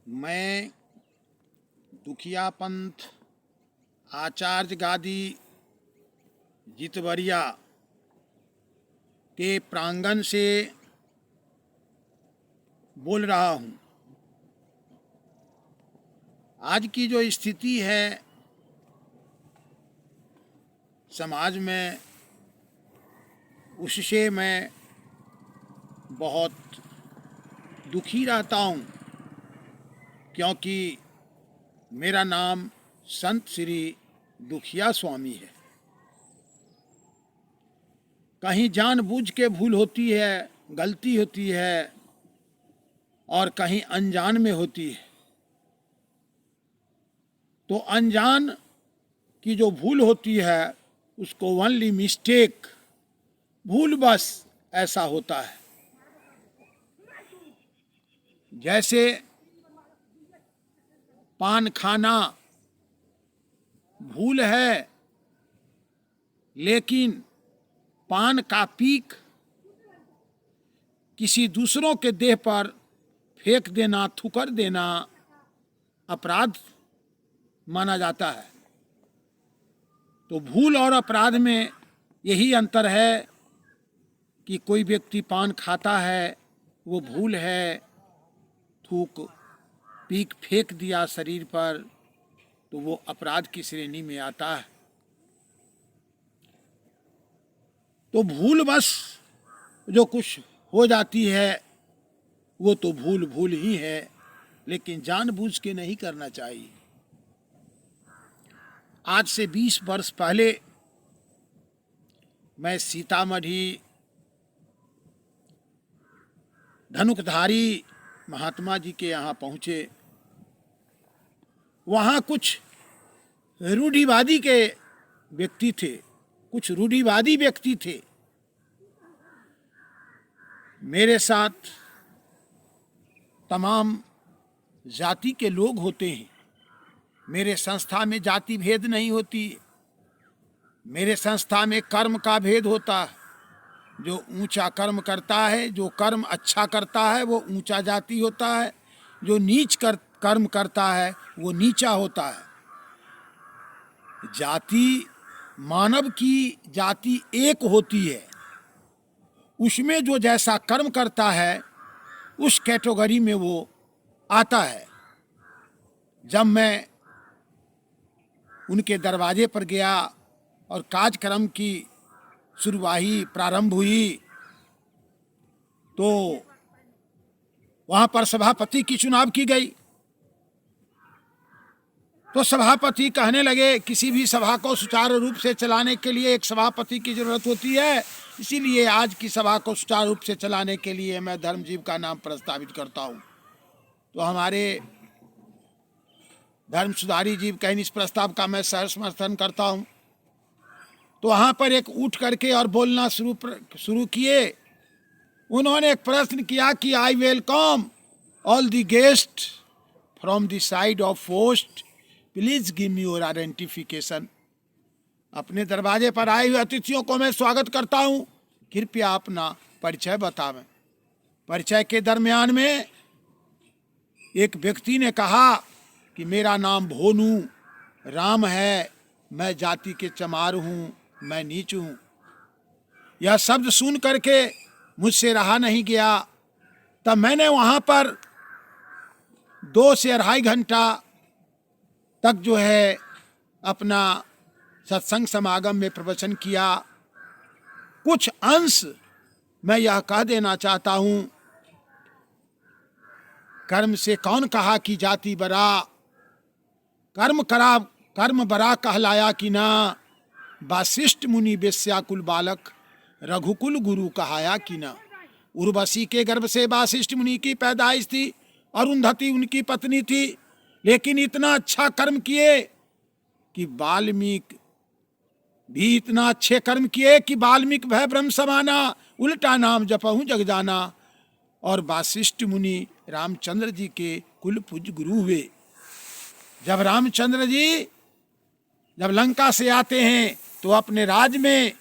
मैं दुखिया पंथ आचार्य गादी जितवरिया के प्रांगण से बोल रहा हूँ। आज की जो स्थिति है समाज में, उससे मैं बहुत दुखी रहता हूँ, क्योंकि मेरा नाम संत श्री दुखिया स्वामी है। कहीं जानबूझ के भूल होती है, गलती होती है, और कहीं अनजान में होती है। तो अनजान की जो भूल होती है उसको ओनली मिस्टेक, भूल बस ऐसा होता है। जैसे पान खाना भूल है, लेकिन पान का पीक किसी दूसरों के देह पर फेंक देना, थूकर देना अपराध माना जाता है। तो भूल और अपराध में यही अंतर है कि कोई व्यक्ति पान खाता है, वो भूल है, थूक पीक फेंक दिया शरीर पर, तो वो अपराध की श्रेणी में आता है। तो भूल बस जो कुछ हो जाती है वो तो भूल भूल ही है, लेकिन जानबूझ के नहीं करना चाहिए। आज से 20 वर्ष पहले मैं सीतामढ़ी धनुकधारी महात्मा जी के यहाँ पहुँचे। वहाँ कुछ रूढ़िवादी के व्यक्ति थे, कुछ रूढ़िवादी व्यक्ति थे। मेरे साथ तमाम जाति के लोग होते हैं। मेरे संस्था में जाति भेद नहीं होती। मेरे संस्था में कर्म का भेद होता है। जो ऊंचा कर्म करता है, जो कर्म अच्छा करता है, वो ऊंचा जाति होता है। जो नीच कर्म करता है वो नीचा होता है। जाति, मानव की जाति एक होती है। उसमें जो जैसा कर्म करता है उस कैटेगरी में वो आता है। जब मैं उनके दरवाजे पर गया और कार्यक्रम की शुरुआत प्रारंभ हुई, तो वहाँ पर सभापति की चुनाव की गई। तो सभापति कहने लगे, किसी भी सभा को सुचारू रूप से चलाने के लिए एक सभापति की जरूरत होती है, इसीलिए आज की सभा को सुचारू रूप से चलाने के लिए मैं धर्मजीव का नाम प्रस्तावित करता हूँ। तो हमारे धर्म सुधारी जीव कहें इस प्रस्ताव का मैं सहर्ष समर्थन करता हूँ। तो वहाँ पर एक उठ करके और बोलना शुरू किए। उन्होंने एक प्रश्न किया कि I welcome all the guest from the side of post, please give me your identification. अपने दरवाजे पर आए हुए अतिथियों को मैं स्वागत करता हूँ, कृपया अपना परिचय बतावें। परिचय के दरमियान में एक व्यक्ति ने कहा कि मेरा नाम भोनू राम है, मैं जाति के चमार हूँ, मैं नीच हूँ। यह शब्द सुन करके मुझसे रहा नहीं गया। तब मैंने वहाँ पर 2 से 2.5 घंटा तक जो है अपना सत्संग समागम में प्रवचन किया। कुछ अंश मैं यह कह देना चाहता हूँ। कर्म से कौन कहा कि जाति बरा, कर्म करा कर्म बरा कहलाया कि ना, वासिष्ठ मुनि वेश्याकुल बालक रघुकुल गुरु कहाया कि ना। उर्वशी के गर्भ से वासिष्ठ मुनि की पैदाइश थी, अरुंधति उनकी पत्नी थी, लेकिन इतना अच्छा कर्म किए कि वाल्मीकि भी इतना अच्छे कर्म किए कि वाल्मीकि भय ब्रह्म समाना, उल्टा नाम जपहूं जग जाना। और वासिष्ठ मुनि रामचंद्र जी के कुल पूज्य गुरु हुए। जब रामचंद्र जी जब लंका से आते हैं तो अपने राज में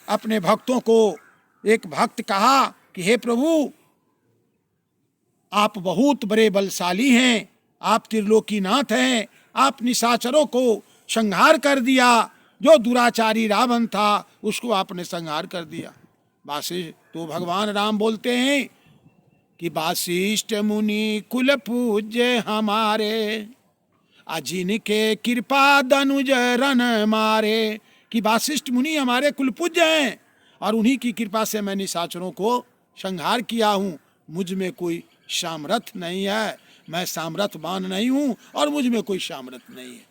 अपने भक्तों को, एक भक्त कहा कि हे प्रभु, आप बहुत बड़े बलशाली हैं, आप त्रिलोकीनाथ हैं, आप निशाचरों को संहार कर दिया, जो दुराचारी रावण था उसको आपने संहार कर दिया। वासिष्ठ तो भगवान राम बोलते हैं कि वासिष्ठ मुनि कुल पूज्य हमारे, जिनके कृपा दनुज रन मारे। कि वासिष्ठ मुनि हमारे कुल पूज्य हैं और उन्हीं की कृपा से मैं निशाचरों को संहार किया हूँ। मुझ में कोई सामर्थ्य नहीं है, मैं सामर्थ्यवान नहीं हूँ और मुझ में कोई सामर्थ्य नहीं है।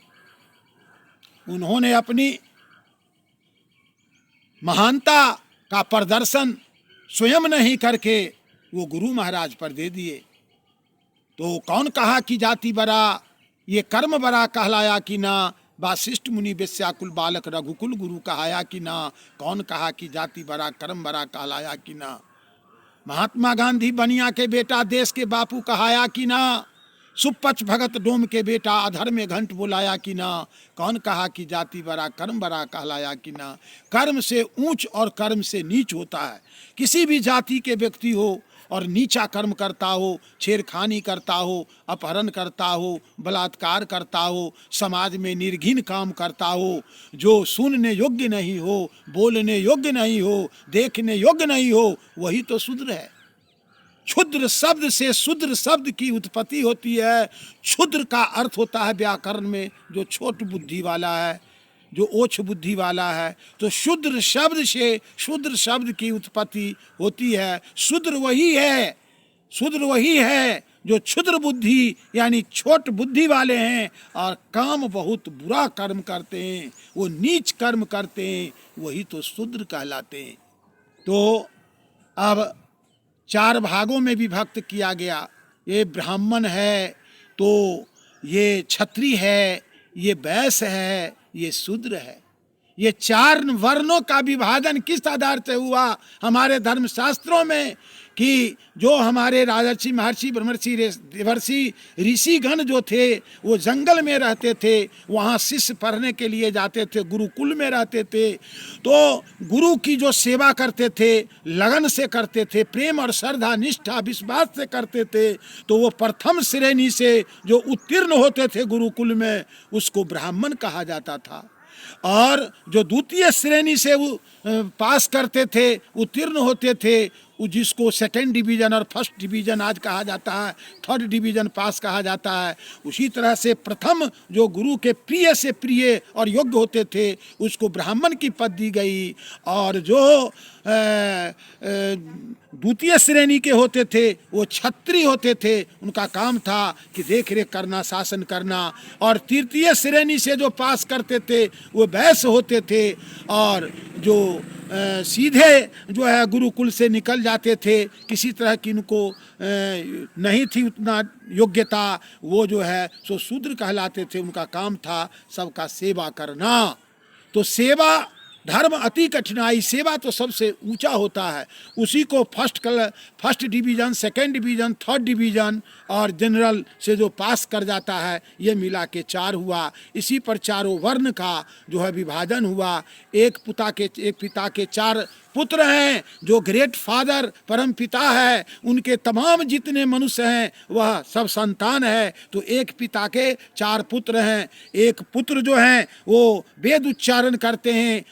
उन्होंने अपनी महानता का प्रदर्शन स्वयं नहीं करके वो गुरु महाराज पर दे दिए। तो कौन कहा कि जाति बड़ा, ये कर्म बड़ा कहलाया कि ना। वासिष्ठ मुनि वेश्याकुल बालक रघुकुल गुरु कहाया कि ना। कौन कहा कि जाति बड़ा कर्म बड़ा कहलाया कि ना। महात्मा गांधी बनिया के बेटा देश के बापू कहाया कि ना। सुपच भगत डोम के बेटा अधर में घंट बुलाया कि ना। कौन कहा कि जाति बड़ा कर्म बड़ा कहलाया कि ना। कर्म से ऊंच और कर्म से नीच होता है। किसी भी जाति के व्यक्ति हो और नीचा कर्म करता हो, छेड़खानी करता हो, अपहरण करता हो, बलात्कार करता हो, समाज में निर्घिन काम करता हो, जो सुनने योग्य नहीं हो, बोलने योग्य नहीं हो, देखने योग्य नहीं हो, वही तो शूद्र है। क्षुद्र शब्द से शूद्र शब्द की उत्पत्ति होती है। क्षुद्र का अर्थ होता है व्याकरण में जो छोट बुद्धि वाला है, जो ओछ बुद्धि वाला है। तो शूद्र शब्द से शूद्र शब्द की उत्पत्ति होती है। शूद्र वही है, शूद्र वही है जो क्षुद्र बुद्धि यानी छोट बुद्धि वाले हैं और काम बहुत बुरा कर्म करते हैं, वो नीच कर्म करते हैं, वही तो शूद्र कहलाते हैं। तो अब 4 भागों में विभक्त किया गया। ये ब्राह्मण है, तो ये क्षत्रिय है, ये वैश्य है, ये शूद्र है। ये 4 वर्णों का विभाजन किस आधार से हुआ हमारे धर्मशास्त्रों में कि जो हमारे राजर्षि महर्षि ब्रह्मर्षि देवर्षि ऋषिगण जो थे वो जंगल में रहते थे, वहाँ शिष्य पढ़ने के लिए जाते थे, गुरुकुल में रहते थे। तो गुरु की जो सेवा करते थे, लगन से करते थे, प्रेम और श्रद्धा निष्ठा विश्वास से करते थे, तो वो प्रथम श्रेणी से जो उत्तीर्ण होते थे गुरुकुल में उसको ब्राह्मण कहा जाता था। और जो द्वितीय श्रेणी से वो पास करते थे, उत्तीर्ण होते थे, जिसको सेकेंड डिवीजन और फर्स्ट डिवीजन आज कहा जाता है, थर्ड डिवीजन पास कहा जाता है, उसी तरह से प्रथम जो गुरु के प्रिय से प्रिय और योग्य होते थे उसको ब्राह्मण की पद दी गई। और जो द्वितीय श्रेणी के होते थे वो क्षत्रिय होते थे, उनका काम था कि देख रेख करना, शासन करना। और तृतीय श्रेणी से जो पास करते थे वो वैश्य होते थे, और जो सीधे जो है गुरुकुल से निकल जाते थे, किसी तरह की उनको नहीं थी उतना योग्यता, वो जो है सो शूद्र कहलाते थे। उनका काम था सबका सेवा करना। तो सेवा धर्म अति कठिनाई, सेवा तो सबसे ऊंचा होता है, उसी को first division, second division, third division और जनरल से जो पास कर जाता है, ये मिला के 4 हुआ। इसी पर चारों वर्ण का जो है विभाजन हुआ। एक पिता के 4 पुत्र हैं, जो ग्रेट फादर परम पिता है, उनके तमाम जितने मनुष्य हैं वह सब संतान है। तो एक पिता के 4 पुत्र हैं। एक पुत्र जो हैं वो वेद उच्चारण करते हैं,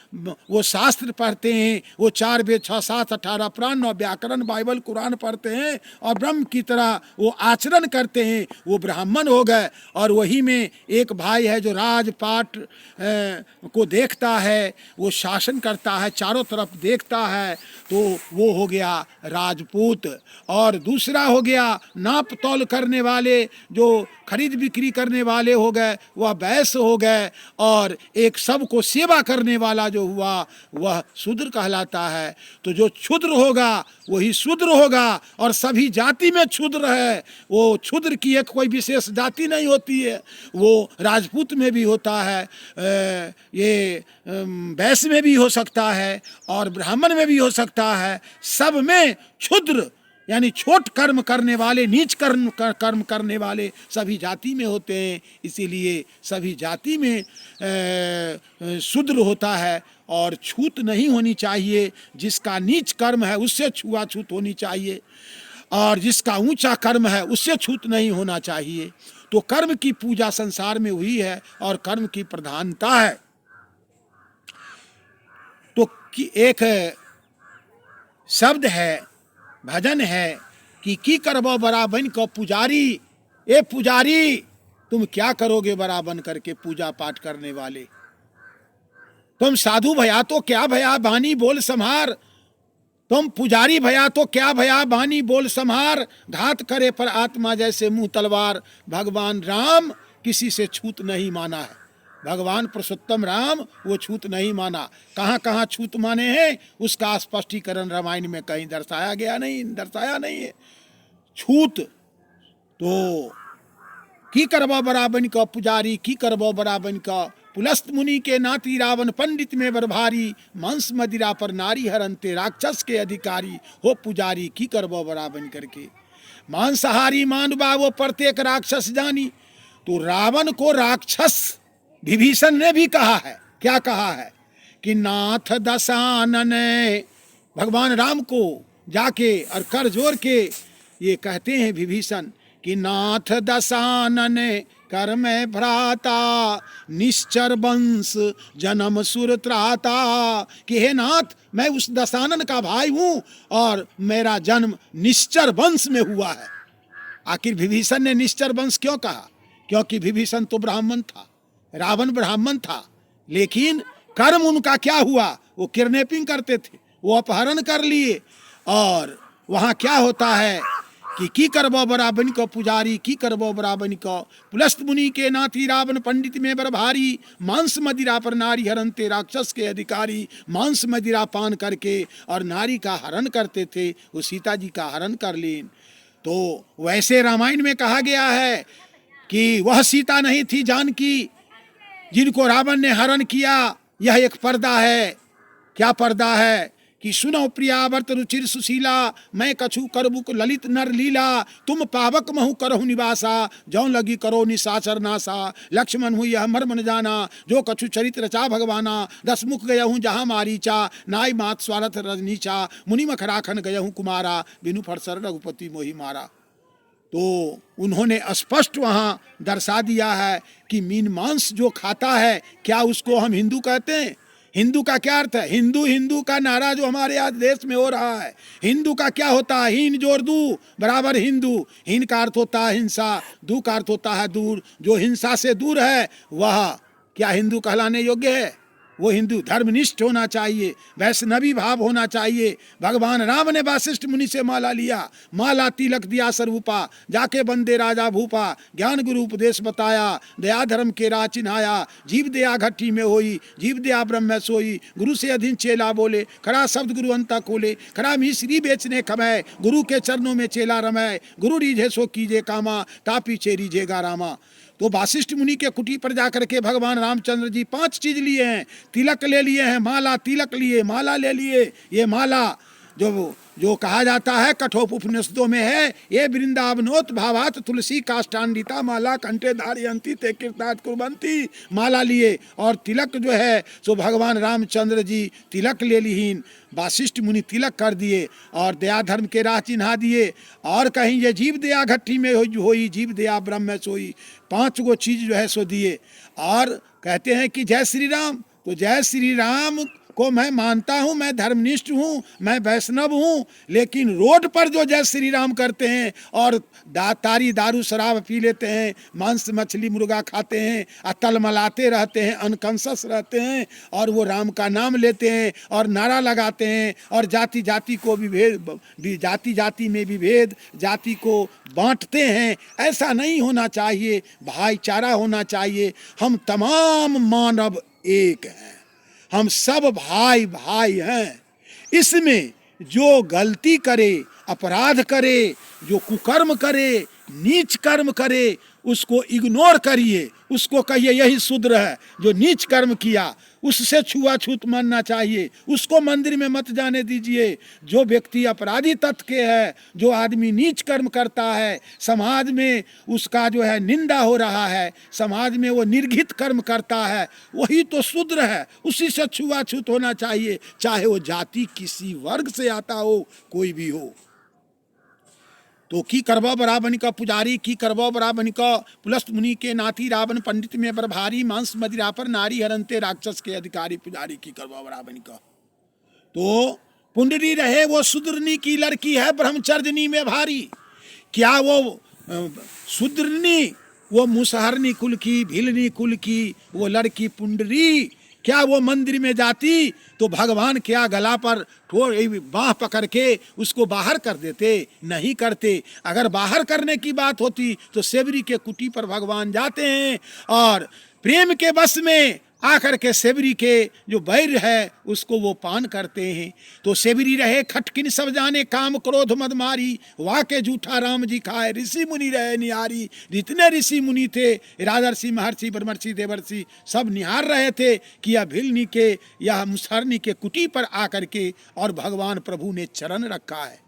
वो शास्त्र पढ़ते हैं, वो 4 वेद 6 7 18 पुराण और व्याकरण बाइबल कुरान पढ़ते हैं और ब्रह्म की तरह वो आचरण करते हैं, वो ब्राह्मण हो गए। और वही में एक भाई है जो राजपाट को देखता है, वो शासन करता है, चारों तरफ देखता है, तो वो हो गया राजपूत। और दूसरा हो गया नाप तौल करने वाले, जो खरीद बिक्री करने वाले हो गए, वह वैश्य हो गए। और एक सबको सेवा करने वाला जो हुआ वह शूद्र कहलाता है। तो जो क्षुद्र होगा वही शूद्र होगा, और सभी जाति में क्षुद्र है। वो क्षुद्र की एक कोई विशेष जाति नहीं होती है, वो राजपूत में भी होता है, ये वैश्य में भी हो सकता है और ब्राह्मण में भी हो सकता है। सब में क्षुद्र यानी छोट कर्म करने वाले, नीच कर्म करने वाले सभी जाति में होते हैं। इसीलिए सभी जाति में शूद्र होता है और छूत नहीं होनी चाहिए। जिसका नीच कर्म है उससे छुआछूत होनी चाहिए। और जिसका ऊंचा कर्म है उससे छूत नहीं होना चाहिए। तो कर्म की पूजा संसार में हुई है और कर्म की प्रधानता है। तो एक शब्द है, भजन है कि की करबो बड़ा बन को पुजारी। ए पुजारी, तुम क्या करोगे बड़ा बन करके पूजा पाठ करने वाले? तुम साधु भया तो क्या भया बानी बोल संहार, तुम पुजारी भया तो क्या भया बानी बोल संहार, घात करे पर आत्मा जैसे मुंह तलवार। भगवान राम किसी से छूत नहीं माना है, भगवान पुरुषोत्तम राम वो छूत नहीं माना। कहाँ कहाँ छूत माने हैं उसका स्पष्टीकरण रामायण में कहीं दर्शाया नहीं है। छूत तो की करबो बराबन का पुजारी, की करबो बराबन का पुलस्त मुनि के नाती रावण पंडित में बरभारी, मांस मदिरा पर नारी हरनते राक्षस के अधिकारी। हो पुजारी की करबो बराबन करके, मांसाहारी मानवा वो प्रत्येक राक्षस जानी। तो रावण को राक्षस विभीषण ने भी कहा है। क्या कहा है कि नाथ दशानन, भगवान राम को जाके और कर जोर के ये कहते हैं विभीषण कि नाथ दशानन कर में भ्राता, निश्चर वंश जन्म सुर त्राता। कि हे नाथ, मैं उस दशानन का भाई हूं और मेरा जन्म निश्चर वंश में हुआ है। आखिर विभीषण ने निश्चर वंश क्यों कहा? क्योंकि विभीषण तो ब्राह्मण था, रावण ब्राह्मण था, लेकिन कर्म उनका क्या हुआ? वो किडनैपिंग करते थे, वो अपहरण कर लिए। और वहां क्या होता है कि की करबो बराबन को पुजारी, की करबो बराबन को पुलस्त मुनि के नाती रावण पंडित में बर भारी, मांस मदिरा पर नारी हरनते राक्षस के अधिकारी। मांस मदिरा पान करके और नारी का हरण करते थे, वो सीता जी का हरण कर लेन। तो वैसे रामायण में कहा गया है कि वह सीता नहीं थी जानकी जिनको रावण ने हरण किया। यह एक पर्दा है। क्या पर्दा है कि सुनो प्रियावर्त रुचिर सुशीला, मैं कछु करबुक ललित नर लीला। तुम पावक महु करहु निवासा, जौं लगी करो निशाचर नासा। लक्ष्मण हुई यह मर्म न जाना, जो कछु चरित रचा भगवाना। 10 मुख गया हूँ जहाँ मारीचा, नाई मात स्वारथ रजनीचा। मुनि मख राखन गया हूँ कुमारा, बिनु फरसर रघुपति मोहि मारा। तो उन्होंने स्पष्ट वहाँ दर्शा दिया है कि मीन मांस जो खाता है, क्या उसको हम हिंदू कहते हैं? हिंदू का क्या अर्थ है? हिंदू का नारा जो हमारे आज देश में हो रहा है, हिंदू का क्या होता है? हीन जोड़ दू बराबर हिंदू। हीन का अर्थ होता है हिंसा, दू का अर्थ होता है दूर। जो हिंसा से दूर है वह क्या हिंदू कहलाने योग्य है? वो हिंदू धर्मनिष्ठ होना चाहिए, वैष्णवी भाव होना चाहिए। भगवान राम ने वासिष्ठ मुनि से माला लिया, माला तिलक दिया स्वरूपा, जाके बंदे राजा भूपा। ज्ञान गुरु उपदेश बताया, दया धर्म के राह चिन्हाया। जीव दया घट्टी में होई, जीव दया ब्रह्म में सोई। गुरु से अधीन चेला बोले, खरा शब्द गुरु अंता खोले। खरा मिश्री बेचने खमय, गुरु के चरणों में चेला रमय। गुरु रीझे सो कीजे कामा, ता पीछे रीझेगा रामा। तो वासिष्ठ मुनि के कुटी पर जाकर के भगवान रामचंद्र जी 5 चीज लिए हैं। तिलक ले लिए हैं, माला तिलक लिए, माला ले लिए। ये माला जो कहा जाता है कठोपनिषदों में है, ये वृंदावनोत भावात तुलसी काष्ठान्विता माला कंठे धारयंती ते कीर्तात् कुर्वन्ति। माला लिए और तिलक जो है सो भगवान रामचंद्र जी तिलक ले लीन। वासिष्ठ मुनि तिलक कर दिए और दया धर्म के राह चिन्हा दिए। और कहीं ये जीव दया घट्टी में होई, जीव दया ब्रह्म में सोई। 5 गो चीज जो है सो दिए। और कहते हैं कि जय श्री राम, तो जय श्री राम को मैं मानता हूँ, मैं धर्मनिष्ठ हूँ, मैं वैष्णव हूँ। लेकिन रोड पर जो जय श्री राम करते हैं और तारी दारू शराब पी लेते हैं, मांस मछली मुर्गा खाते हैं, तलमलाते रहते हैं, अनकॉन्शस रहते हैं, और वो राम का नाम लेते हैं और नारा लगाते हैं और जाति जाति को विभेद, जाति जाति में विभेद, जाति को बांटते हैं। ऐसा नहीं होना चाहिए, भाईचारा होना चाहिए। हम तमाम मानव एक हैं, हम सब भाई भाई हैं। इसमें जो गलती करे, अपराध करे, जो कुकर्म करे, नीच कर्म करे, उसको इग्नोर करिए, उसको कहिए यही शूद्र है। जो नीच कर्म किया उससे छुआछूत मानना चाहिए, उसको मंदिर में मत जाने दीजिए। जो व्यक्ति अपराधी तत्व के है, जो आदमी नीच कर्म करता है, समाज में उसका जो है निंदा हो रहा है, समाज में वो निर्घित कर्म करता है, वही तो शूद्र है। उसी से छुआछूत होना चाहिए, चाहे वो जाति किसी वर्ग से आता हो, कोई भी हो। तो की करबो रावण का पुजारी, की करबो रावण का पुलस्त मुनि के नाती, रावण पंडित में बर भारी, मांस मदिरा पर नारी हरनते राक्षस के अधिकारी, पुजारी की करबो रावण का। तो पुंडरी रहे वो शूद्रनी की लड़की है, ब्रह्मचर्यनी में भारी। क्या वो शूद्रनी, वो मुसहरनी कुल की, भीलनी कुल की वो लड़की पुंडरी, क्या वो मंदिर में जाती तो भगवान क्या गला पर बाँह पकड़ के उसको बाहर कर देते? नहीं करते। अगर बाहर करने की बात होती तो सेवरी के कुटी पर भगवान जाते हैं और प्रेम के बस में आकर के सेवरी के जो बैर है उसको वो पान करते हैं। तो सेवरी रहे खटकिन सब जाने, काम क्रोध मद मारी, वाके झूठा राम जी खाए, ऋषि मुनि रहे निहारी। जितने ऋषि मुनि थे, राजर्षि महर्षि ब्रह्मर्षि देवर्षि, सब निहार रहे थे कि यह भिलनी के या मुसहरनी के कुटी पर आकर के और भगवान प्रभु ने चरण रखा है।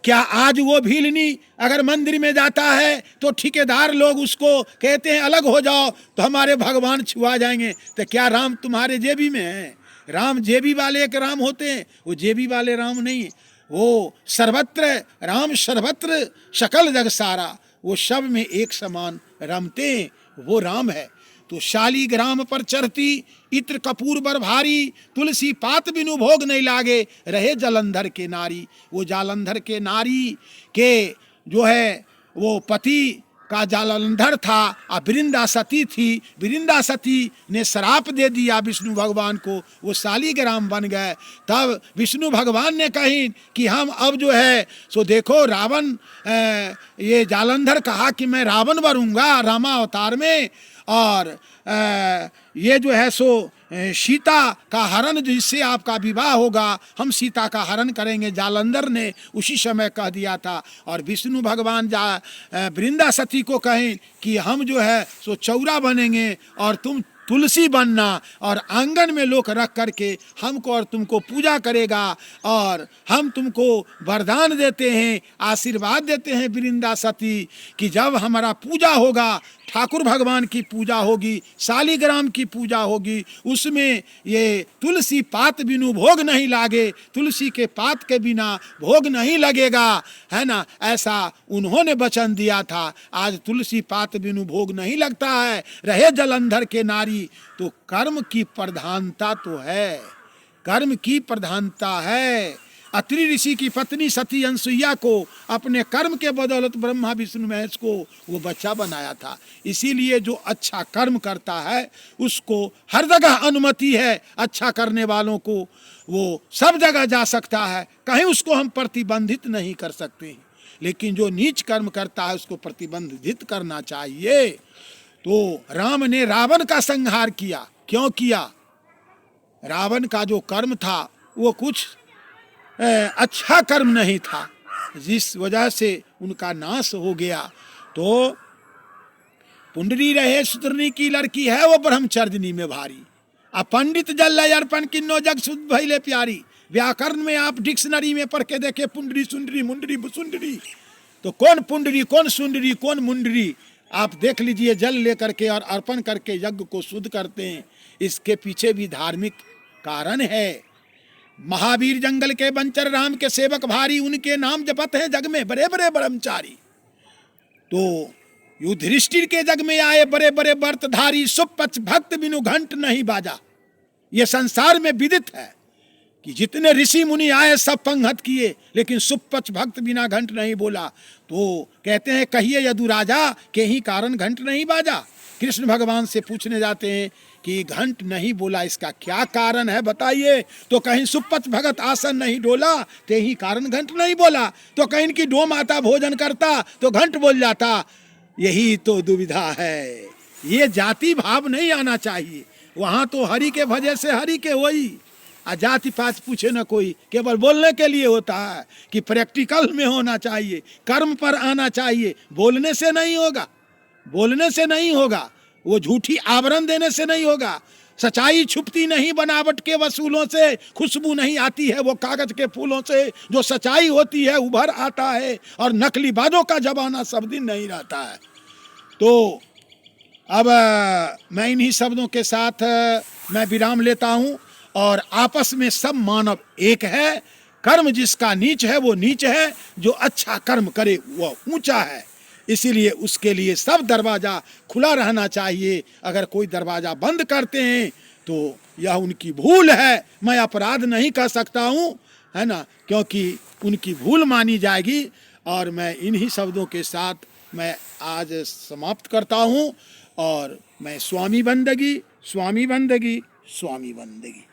क्या आज वो भीलनी अगर मंदिर में जाता है तो ठेकेदार लोग उसको कहते हैं अलग हो जाओ तो हमारे भगवान छुआ जाएंगे? तो क्या राम तुम्हारे जेबी में है? राम जेबी वाले एक राम होते हैं, वो जेबी वाले राम नहीं है। वो सर्वत्र राम, सर्वत्र सकल जग सारा, वो सब में एक समान रमते हैं, वो राम है। तो शालीग्राम पर चढ़ती, इत्र कपूर बर भारी, तुलसी पात बिनु भोग नहीं लागे, रहे जालंधर के नारी। वो जालंधर के नारी के जो है वो पति का जालंधर था और वृंदा सती थी। वृंदा सती ने श्राप दे दिया विष्णु भगवान को, वो शालीग्राम बन गए। तब विष्णु भगवान ने कही कि हम अब जो है सो देखो रावण, ये जालंधर कहा कि मैं रावण बनूंगा रामा अवतार में, और ये जो है सो सीता का हरण, जिससे आपका विवाह होगा, हम सीता का हरण करेंगे। जालंधर ने उसी समय कह दिया था। और विष्णु भगवान वृंदा सती को कहें कि हम जो है सो चौरा बनेंगे और तुम तुलसी बनना, और आंगन में लोग रख करके हमको और तुमको पूजा करेगा, और हम तुमको वरदान देते हैं, आशीर्वाद देते हैं वृंदा सती कि जब हमारा पूजा होगा, ठाकुर भगवान की पूजा होगी, शालीग्राम की पूजा होगी, उसमें ये तुलसी पात बिनु भोग नहीं लागे, तुलसी के पात के बिना भोग नहीं लगेगा, है ना। ऐसा उन्होंने वचन दिया था। आज तुलसी पात बिनु भोग नहीं लगता है, रहे जालंधर के नारी। तो कर्म की प्रधानता तो है, कर्म की प्रधानता है। अत्रि ऋषि की पत्नी सती अनसुईया को अपने कर्म के बदौलत ब्रह्मा विष्णु महेश को वो बच्चा बनाया था। इसीलिए जो अच्छा कर्म करता है उसको हर जगह अनुमति है। अच्छा करने वालों को वो सब जगह जा सकता है, कहीं उसको हम प्रतिबंधित नहीं कर सकते। लेकिन जो नीच कर्म करता है उसको प्रतिबंधित करना चाहिए। तो राम ने रावण का संहार किया। क्यों किया? रावण का जो कर्म था वो कुछ अच्छा कर्म नहीं था, जिस वजह से उनका नाश हो गया। तो पुंडरी रहे शूद्रनी की लड़की है, वो ब्रह्मचर्यनी में भारी। अब पंडित जल अर्पण किन्नो जग शुद्ध भइले प्यारी। व्याकरण में आप डिक्शनरी में पढ़ के देखे पुंडरी, सुंडरी, मुंडरी, बुसुंडरी, तो कौन पुंडरी, कौन सुंडरी, कौन मुंडरी, आप देख लीजिए। जल लेकर के और अर्पण करके यज्ञ को शुद्ध करते हैं। इसके पीछे भी धार्मिक कारण है। महावीर जंगल के बंचर राम के सेवक भारी, उनके नाम जपत हैं जग में बड़े बड़े ब्रह्मचारी। तो युधिष्ठिर के जग में आए बड़े बड़े व्रतधारी, सुपच भक्त बिनु घंट नहीं बाजा। ये संसार में विदित है कि जितने ऋषि मुनि आए सब पंगत किए, लेकिन सुपच भक्त बिना घंट नहीं बोला। तो कहते हैं कहिए यदु राजा के ही कारण घंट नहीं बाजा। कृष्ण भगवान से पूछने जाते हैं कि घंट नहीं बोला, इसका क्या कारण है बताइए। तो कहीं सुपच भगत आसन नहीं डोला, ते ही कारण घंट नहीं बोला। तो कहीं की डो माता भोजन करता तो घंट बोल जाता। यही तो दुविधा है। ये जाति भाव नहीं आना चाहिए। वहां तो हरि के भजे से हरि के होई, जाति पात पूछे न कोई। केवल बोलने के लिए होता है कि प्रैक्टिकल में होना चाहिए, कर्म पर आना चाहिए। बोलने से नहीं होगा, बोलने से नहीं होगा, वो झूठी आवरण देने से नहीं होगा। सच्चाई छुपती नहीं बनावट के वसूलों से, खुशबू नहीं आती है वो कागज के फूलों से। जो सच्चाई होती है उभर आता है, और नकली बातों का जमाना सब दिन नहीं रहता है। तो अब मैं इन्हीं शब्दों के साथ मैं विराम लेता हूँ। और आपस में सब मानव एक है, कर्म जिसका नीच है वो नीच है, जो अच्छा कर्म करे वह ऊंचा है। इसीलिए उसके लिए सब दरवाज़ा खुला रहना चाहिए। अगर कोई दरवाज़ा बंद करते हैं तो यह उनकी भूल है, मैं अपराध नहीं कर सकता हूँ, है ना, क्योंकि उनकी भूल मानी जाएगी। और मैं इन्हीं शब्दों के साथ मैं आज समाप्त करता हूँ। और मैं स्वामी बंदगी, स्वामी बंदगी, स्वामी बंदगी।